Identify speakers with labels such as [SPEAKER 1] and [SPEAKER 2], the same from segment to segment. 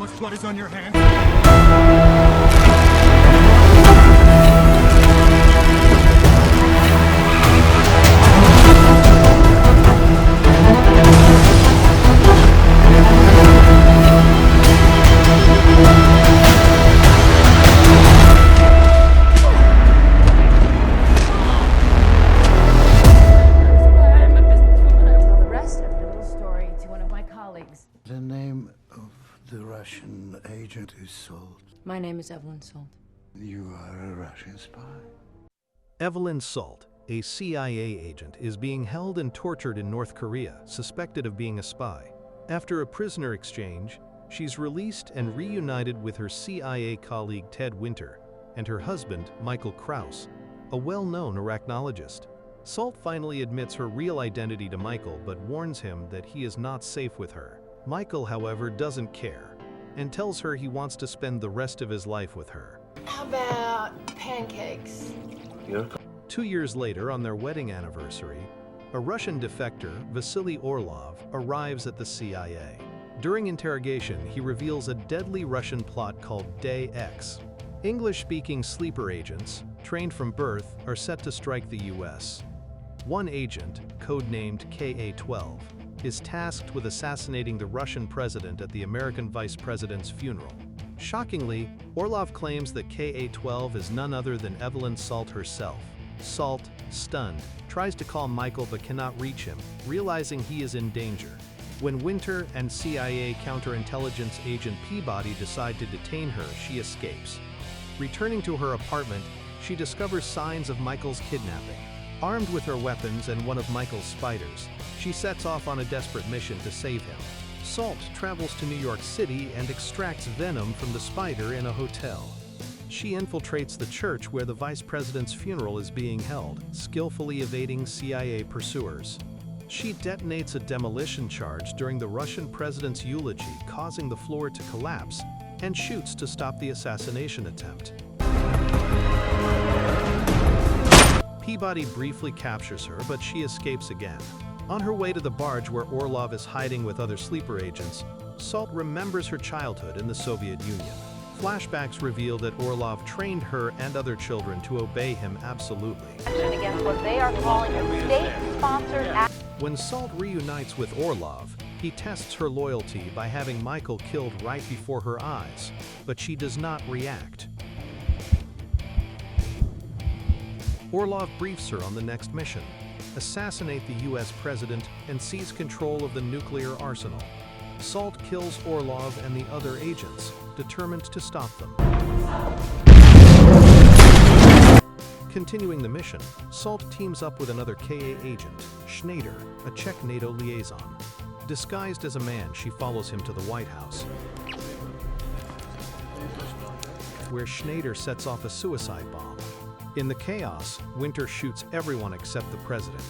[SPEAKER 1] much blood is on your hands?
[SPEAKER 2] The name of the Russian agent who sold.
[SPEAKER 3] My name is Evelyn Salt.
[SPEAKER 2] You are a Russian spy.
[SPEAKER 4] Evelyn Salt, a CIA agent, is being held and tortured in North Korea, suspected of being a spy. After a prisoner exchange, she's released and reunited with her CIA colleague Ted Winter and her husband, Michael Krauss, a well-known arachnologist. Salt finally admits her real identity to Michael but warns him that he is not safe with her. Michael, however, doesn't care and tells her he wants to spend the rest of his life with her.
[SPEAKER 3] How about pancakes?
[SPEAKER 4] 2 years later, on their wedding anniversary, a Russian defector, Vasily Orlov, arrives at the CIA. During interrogation, he reveals a deadly Russian plot called Day X. English-speaking sleeper agents, trained from birth, are set to strike the US. One agent, codenamed KA-12, is tasked with assassinating the Russian president at the American vice president's funeral. Shockingly, Orlov claims that KA-12 is none other than Evelyn Salt herself. Salt, stunned, tries to call Michael but cannot reach him, realizing he is in danger. When Winter and CIA counterintelligence agent Peabody decide to detain her, she escapes. Returning to her apartment, she discovers signs of Michael's kidnapping. Armed with her weapons and one of Michael's spiders, she sets off on a desperate mission to save him. Salt travels to New York City and extracts venom from the spider in a hotel. She infiltrates the church where the vice president's funeral is being held, skillfully evading CIA pursuers. She detonates a demolition charge during the Russian president's eulogy, causing the floor to collapse, and shoots to stop the assassination attempt. Peabody briefly captures her, but she escapes again. On her way to the barge where Orlov is hiding with other sleeper agents, Salt remembers her childhood in the Soviet Union. Flashbacks reveal that Orlov trained her and other children to obey him absolutely.
[SPEAKER 5] Against what they are calling state-sponsored.
[SPEAKER 4] When Salt reunites with Orlov, he tests her loyalty by having Michael killed right before her eyes, but she does not react. Orlov briefs her on the next mission: assassinate the US president and seize control of the nuclear arsenal. Salt kills Orlov and the other agents, determined to stop them. Continuing the mission, Salt teams up with another KA agent, Schneider, a Czech NATO liaison. Disguised as a man, she follows him to the White House, where Schneider sets off a suicide bomb. In the chaos, Winter shoots everyone except the president,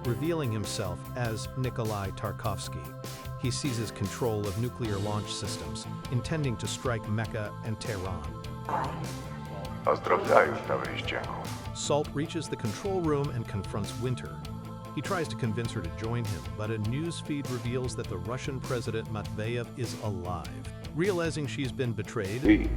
[SPEAKER 4] revealing himself as Nikolai Tarkovsky. He seizes control of nuclear launch systems, intending to strike Mecca and Tehran. Salt reaches the control room and confronts Winter. He tries to convince her to join him, but a news feed reveals that the Russian president Matveyev is alive. Realizing she's been betrayed,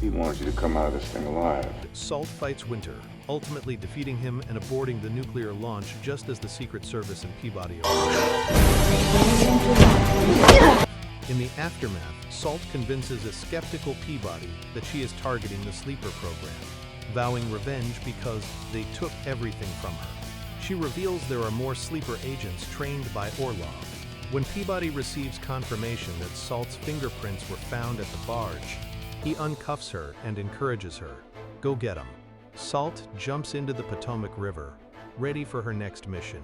[SPEAKER 6] He wants you to come out of this thing alive.
[SPEAKER 4] Salt fights Winter, ultimately defeating him and aborting the nuclear launch just as the Secret Service and Peabody arrive. In the aftermath, Salt convinces a skeptical Peabody that she is targeting the sleeper program, vowing revenge because they took everything from her. She reveals there are more sleeper agents trained by Orlov. When Peabody receives confirmation that Salt's fingerprints were found at the barge, he uncuffs her and encourages her. Go get him. Salt jumps into the Potomac River, ready for her next mission.